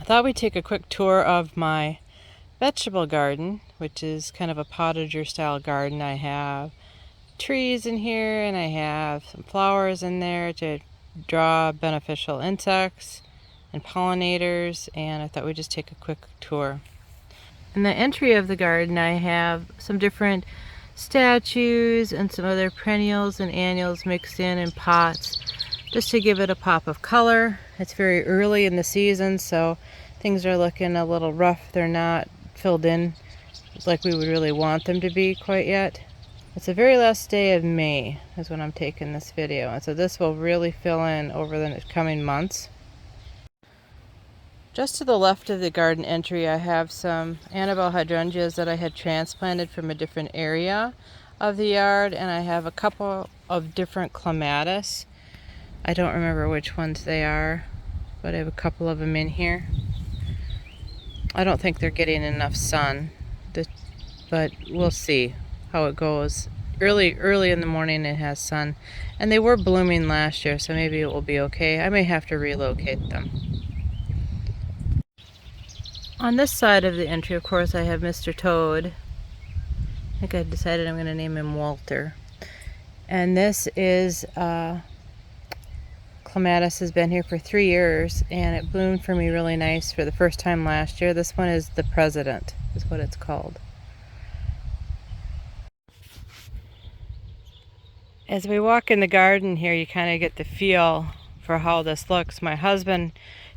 I thought we'd take a quick tour of my vegetable garden, which is kind of a potager style garden. I have trees in here and I have some flowers in there to draw beneficial insects and pollinators, and I thought we'd just take a quick tour. In the entry of the garden I have some different statues and some other perennials and annuals mixed in pots just to give it a pop of color. It's very early in the season, so things are looking a little rough. They're not filled in like we would really want them to be quite yet. It's the very last day of May is when I'm taking this video, and so this will really fill in over the coming months. Just to the left of the garden entry I have some Annabelle hydrangeas that I had transplanted from a different area of the yard, and I have a couple of different clematis. I don't remember which ones they are, but I have a couple of them in here. I don't think they're getting enough sun, but we'll see how it goes. Early in the morning it has sun, and they were blooming last year, so maybe it will be okay. I may have to relocate them. On this side of the entry, of course, I have Mr. Toad. I think I decided I'm going to name him Walter. And this is clematis has been here for 3 years, and it bloomed for me really nice for the first time last year. This one is the President, is what it's called. As we walk in the garden here, you kind of get the feel for how this looks. My husband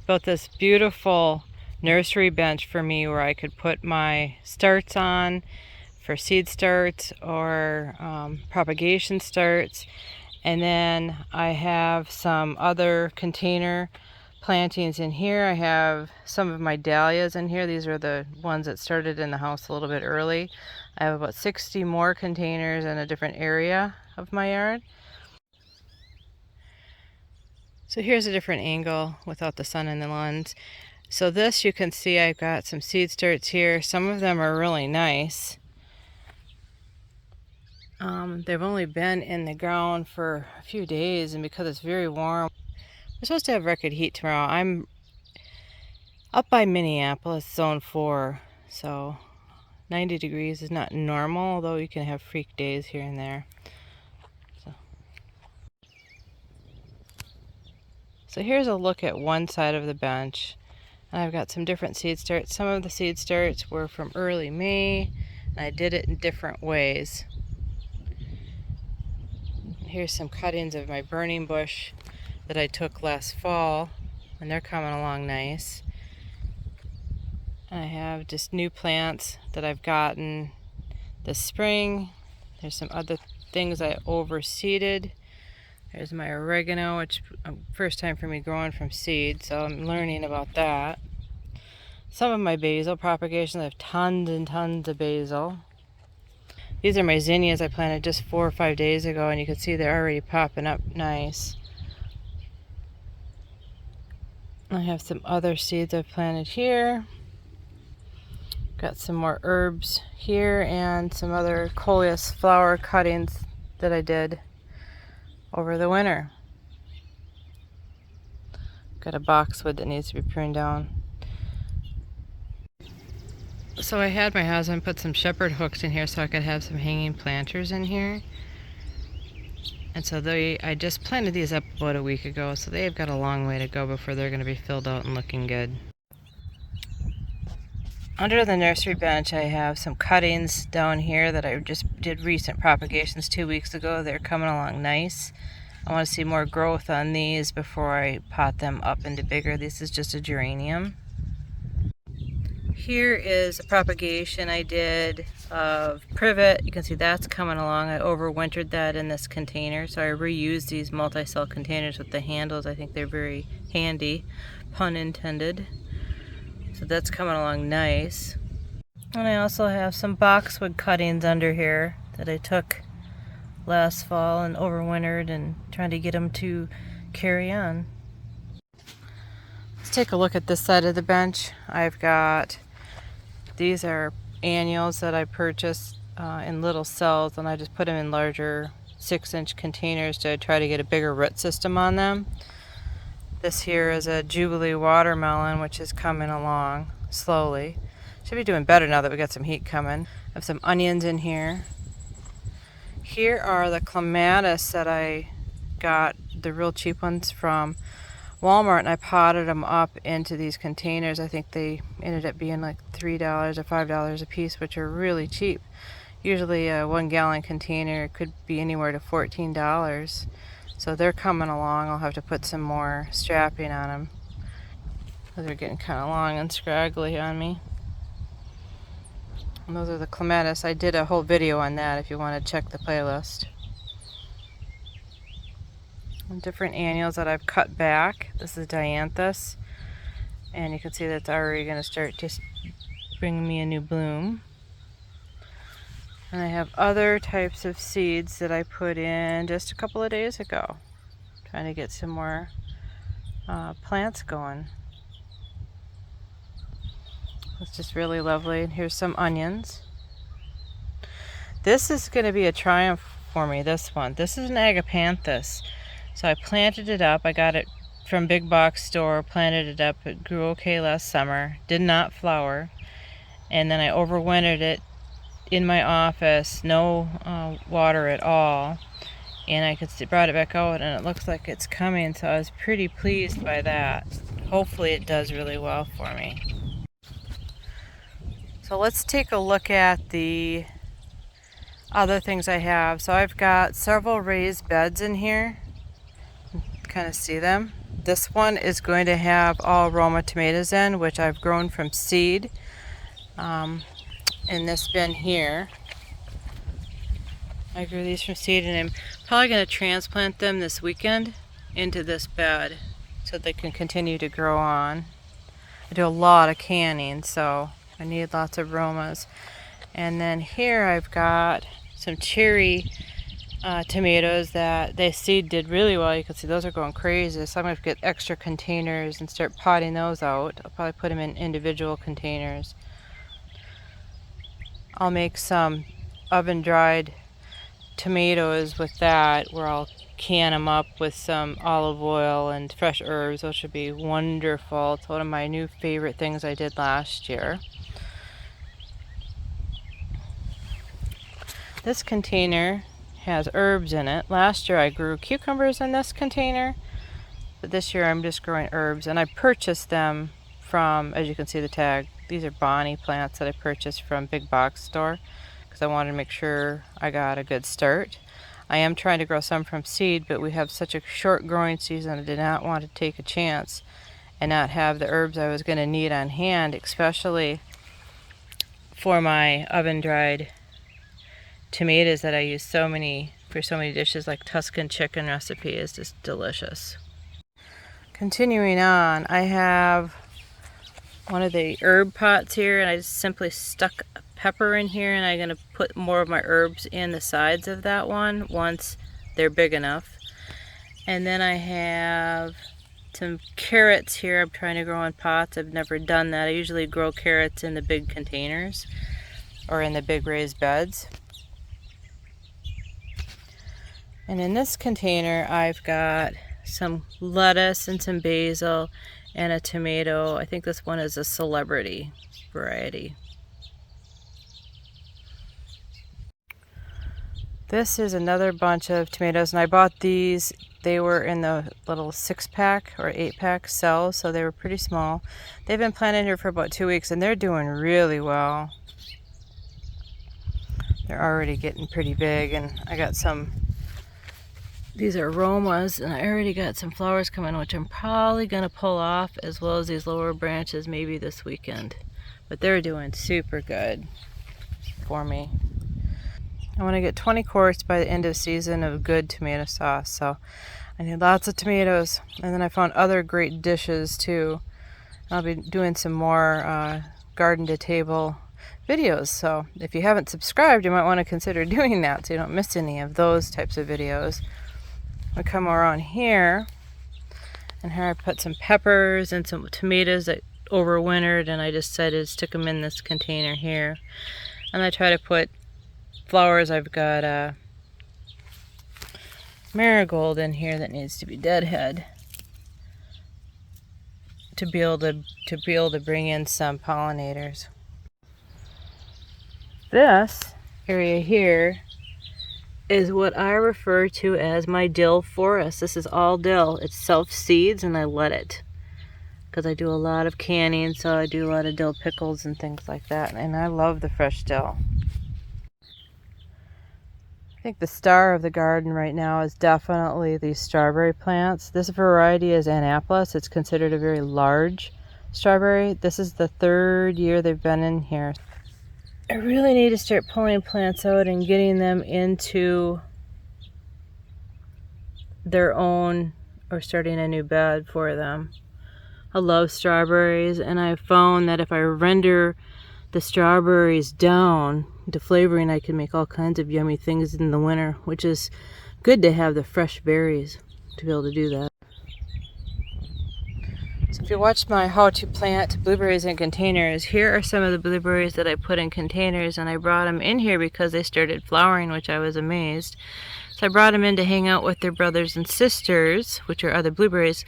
built this beautiful nursery bench for me where I could put my starts on for seed starts or propagation starts. And then I have some other container plantings in here. I have some of my dahlias in here. These are the ones that started in the house a little bit early. I have about 60 more containers in a different area of my yard. So here's a different angle without the sun in the lens. So this, you can see I've got some seed starts here. Some of them are really nice. They've only been in the ground for a few days, and because it's very warm, we're supposed to have record heat tomorrow. I'm up by Minneapolis, zone 4, so 90 degrees is not normal, although you can have freak days here and there. So here's a look at one side of the bench. And I've got some different seed starts. Some of the seed starts were from early May, and I did it in different ways. Here's some cuttings of my burning bush that I took last fall, and they're coming along nice. I have just new plants that I've gotten this spring. There's some other things I overseeded. There's my oregano, which first time for me growing from seed, so I'm learning about that. Some of my basil propagations, I have tons and tons of basil. These are my zinnias I planted just 4 or 5 days ago, and you can see they're already popping up nice. I have some other seeds I've planted here. Got some more herbs here and some other coleus flower cuttings that I did over the winter. Got a boxwood that needs to be pruned down. So I had my husband put some shepherd hooks in here so I could have some hanging planters in here. And so I just planted these up about a week ago, so they've got a long way to go before they're going to be filled out and looking good. Under the nursery bench I have some cuttings down here that I just did recent propagations 2 weeks ago. They're coming along nice. I want to see more growth on these before I pot them up into bigger. This is just a geranium. Here is a propagation I did of privet. You can see that's coming along. I overwintered that in this container, so I reused these multi-cell containers with the handles. I think they're very handy, pun intended. So that's coming along nice. And I also have some boxwood cuttings under here that I took last fall and overwintered and trying to get them to carry on. Let's take a look at this side of the bench. I've got, these are annuals that I purchased in little cells, and I just put them in larger 6-inch containers to try to get a bigger root system on them. This here is a Jubilee watermelon, which is coming along slowly. Should be doing better now that we got some heat coming. I have some onions in here. Here are the clematis that I got, the real cheap ones from Walmart, and I potted them up into these containers. I think they ended up being like $3 or $5 a piece, which are really cheap. Usually a 1 gallon container could be anywhere to $14. So they're coming along. I'll have to put some more strapping on them. They're getting kind of long and scraggly on me. And those are the clematis. I did a whole video on that if you want to check the playlist. And different annuals that I've cut back. This is dianthus. And you can see that's already going to start just bringing me a new bloom. And I have other types of seeds that I put in just a couple of days ago. Trying to get some more plants going. It's just really lovely. And here's some onions. This is going to be a triumph for me, this one. This is an agapanthus. So I planted it up. I got it from big box store, planted it up. It grew okay last summer. Did not flower. And then I overwintered it in my office, no water at all, and I brought it back out, and it looks like it's coming, so I was pretty pleased by that. Hopefully it does really well for me. So let's take a look at the other things I have. So I've got several raised beds in here. Kind of see them. This one is going to have all Roma tomatoes in, which I've grown from seed. In this bin here, I grew these from seed, and I'm probably going to transplant them this weekend into this bed so they can continue to grow on. I do a lot of canning, so I need lots of Romas. And then here I've got some cherry tomatoes that the seed did really well. You can see those are going crazy, so I'm going to get extra containers and start potting those out. I'll probably put them in individual containers. I'll make some oven-dried tomatoes with that, where I'll can them up with some olive oil and fresh herbs. Those should be wonderful. It's one of my new favorite things I did last year. This container has herbs in it. Last year I grew cucumbers in this container, but this year I'm just growing herbs, and I purchased them from, as you can see the tag, these are Bonnie plants that I purchased from big box store because I wanted to make sure I got a good start. I am trying to grow some from seed, but we have such a short growing season. I did not want to take a chance and not have the herbs I was going to need on hand, especially for my oven-dried tomatoes that I use for so many dishes, like Tuscan chicken recipe is just delicious. Continuing on, I have one of the herb pots here, and I just simply stuck a pepper in here, and I'm going to put more of my herbs in the sides of that one once they're big enough. And then I have some carrots here. I'm trying to grow in pots. I've never done that. I usually grow carrots in the big containers or in the big raised beds. And in this container I've got some lettuce and some basil and a tomato. I think this one is a celebrity variety. This is another bunch of tomatoes, and I bought these. They were in the little 6-pack or 8-pack cells, so they were pretty small. They've been planted here for about 2 weeks, and they're doing really well. They're already getting pretty big, and I got some. These are Romas, and I already got some flowers coming, which I'm probably going to pull off, as well as these lower branches maybe this weekend. But they're doing super good for me. I want to get 20 quarts by the end of season of good tomato sauce, so I need lots of tomatoes. And then I found other great dishes too. I'll be doing some more garden to table videos, so if you haven't subscribed, you might want to consider doing that so you don't miss any of those types of videos. I come around here, and here I put some peppers and some tomatoes that overwintered, and I decided to stick them in this container here. And I try to put flowers. I've got a marigold in here that needs to be deadhead. to be able to bring in some pollinators. This area here is what I refer to as my dill forest. This is all dill. It self-seeds and I let it, because I do a lot of canning, so I do a lot of dill pickles and things like that, and I love the fresh dill. I think the star of the garden right now is definitely these strawberry plants. This variety is Annapolis. It's considered a very large strawberry. This is the 3rd year they've been in here. I really need to start pulling plants out and getting them into their own, or starting a new bed for them. I love strawberries, and I found that if I render the strawberries down to flavoring, I can make all kinds of yummy things in the winter, which is good to have the fresh berries to be able to do that. So if you watch my how to plant blueberries in containers, here are some of the blueberries that I put in containers, and I brought them in here because they started flowering, which I was amazed. So I brought them in to hang out with their brothers and sisters, which are other blueberries,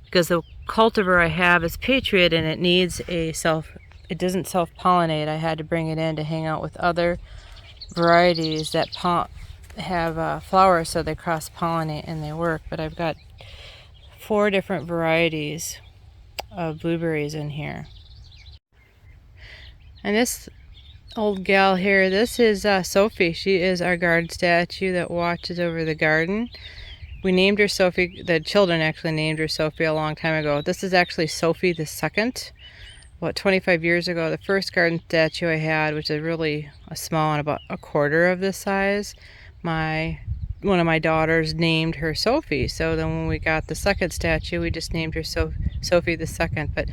because the cultivar I have is Patriot, and it doesn't self-pollinate. I had to bring it in to hang out with other varieties that have flowers, so they cross-pollinate and they work. But I've got 4 different varieties of blueberries in here. And this old gal here, this is Sophie. She is our guard statue that watches over the garden. We named her Sophie. The children actually named her Sophie a long time ago. This is actually Sophie the Second. About 25 years ago, the first garden statue I had, which is really a small one, about a quarter of this size, one of my daughters named her Sophie. So then when we got the second statue, we just named her Sophie the Second. But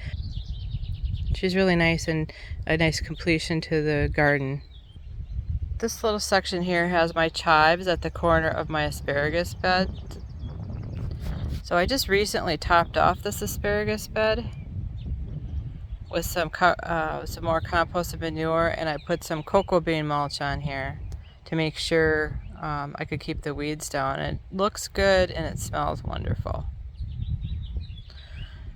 she's really nice, and a nice completion to the garden. This little section here has my chives at the corner of my asparagus bed. So I just recently topped off this asparagus bed with some more composted manure, and I put some cocoa bean mulch on here to make sure I could keep the weeds down. It looks good and it smells wonderful.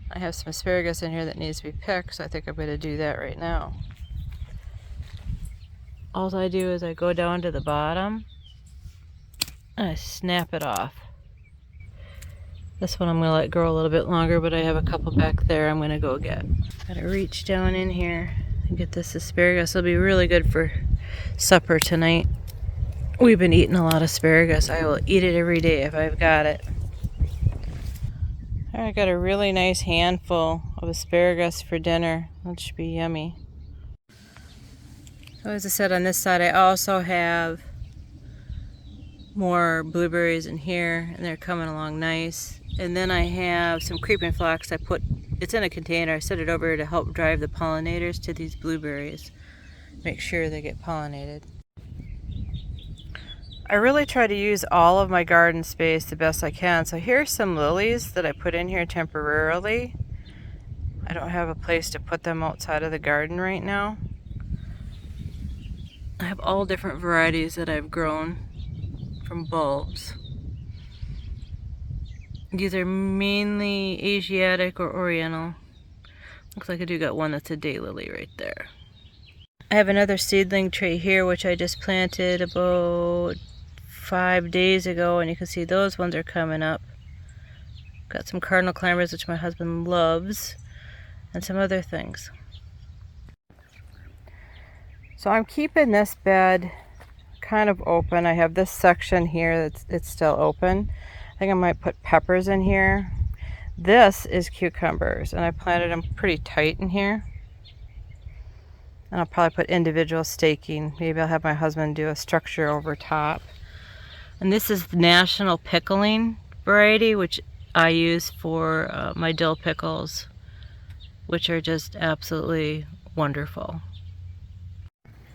I have some asparagus in here that needs to be picked, so I think I'm going to do that right now. All I do is I go down to the bottom and I snap it off. This one I'm going to let grow a little bit longer, but I have a couple back there I'm going to go get. Gotta reach down in here and get this asparagus. It'll be really good for supper tonight. We've been eating a lot of asparagus. I will eat it every day if I've got it. I got a really nice handful of asparagus for dinner. That should be yummy. So as I said, on this side I also have more blueberries in here, and they're coming along nice. And then I have some creeping phlox. It's in a container. I set it over to help drive the pollinators to these blueberries. Make sure they get pollinated. I really try to use all of my garden space the best I can. So here's some lilies that I put in here temporarily. I don't have a place to put them outside of the garden right now. I have all different varieties that I've grown from bulbs. These are mainly Asiatic or Oriental. Looks like I do got one that's a daylily right there. I have another seedling tray here which I just planted about 5 days ago, and you can see those ones are coming up. Got some cardinal climbers, which my husband loves, and some other things. So I'm keeping this bed kind of open. I have this section here it's still open. I think I might put peppers in here. This is cucumbers, and I planted them pretty tight in here. And I'll probably put individual staking. Maybe I'll have my husband do a structure over top. And this is the National Pickling variety, which I use for my dill pickles, which are just absolutely wonderful.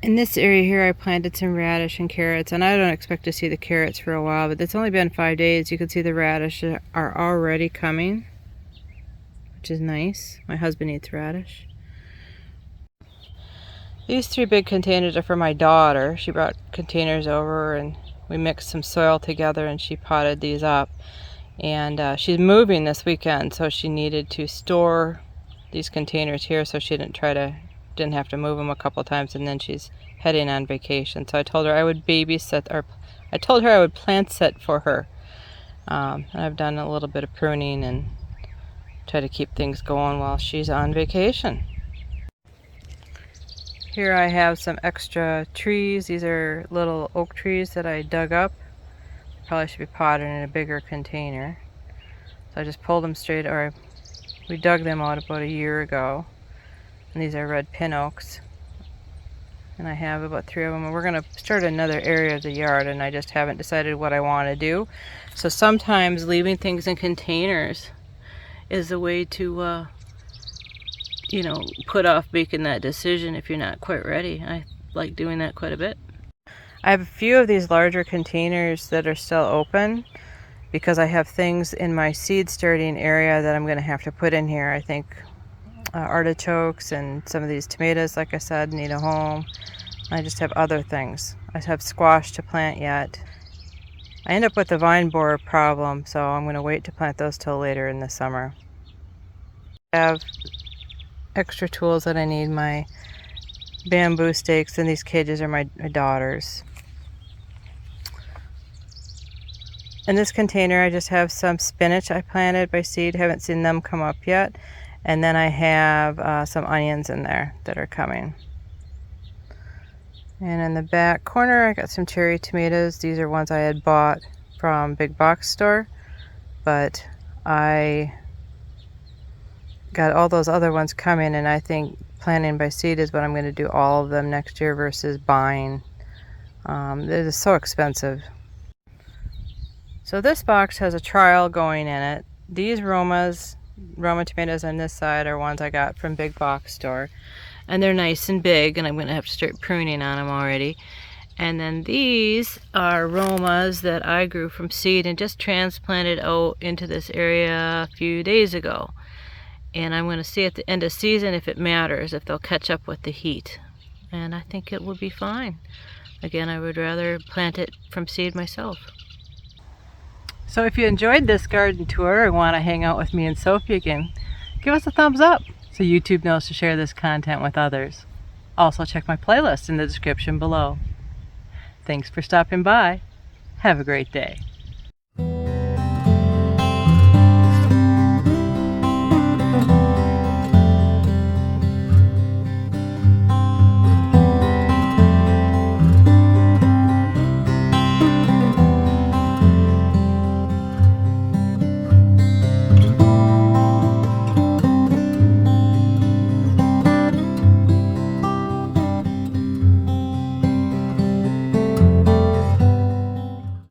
In this area here I planted some radish and carrots, and I don't expect to see the carrots for a while, but it's only been 5 days. You can see the radish are already coming, which is nice. My husband eats radish. These 3 big containers are for my daughter. She brought containers over and we mixed some soil together and she potted these up. And she's moving this weekend, so she needed to store these containers here so she didn't have to move them a couple times, and then she's heading on vacation. So I told her I would I told her I would plant set for her. And I've done a little bit of pruning and try to keep things going while she's on vacation. Here I have some extra trees. These are little oak trees that I dug up. Probably should be potted in a bigger container. So I just pulled them straight, or we dug them out about a year ago. And these are red pin oaks. And I have about 3 of them. And we're going to start another area of the yard, and I just haven't decided what I want to do. So sometimes leaving things in containers is a way to put off making that decision if you're not quite ready. I like doing that quite a bit. I have a few of these larger containers that are still open because I have things in my seed starting area that I'm going to have to put in here. I think artichokes and some of these tomatoes, like I said, need a home. I just have other things. I have squash to plant yet. I end up with the vine borer problem, so I'm going to wait to plant those till later in the summer. I have extra tools that I need, my bamboo stakes, and these cages are my daughter's. In this container I just have some spinach I planted by seed, haven't seen them come up yet, and then I have some onions in there that are coming. And in the back corner I got some cherry tomatoes. These are ones I had bought from big box store, but I got all those other ones coming, and I think planting by seed is what I'm going to do all of them next year versus buying. It is so expensive. So this box has a trial going in it. These Roma tomatoes on this side are ones I got from big box store, and they're nice and big, and I'm going to have to start pruning on them already. And then these are Romas that I grew from seed and just transplanted out into this area a few days ago. And I'm going to see at the end of season if it matters, if they'll catch up with the heat. And I think it will be fine. Again, I would rather plant it from seed myself. So if you enjoyed this garden tour or want to hang out with me and Sophie again, give us a thumbs up so YouTube knows to share this content with others. Also check my playlist in the description below. Thanks for stopping by. Have a great day.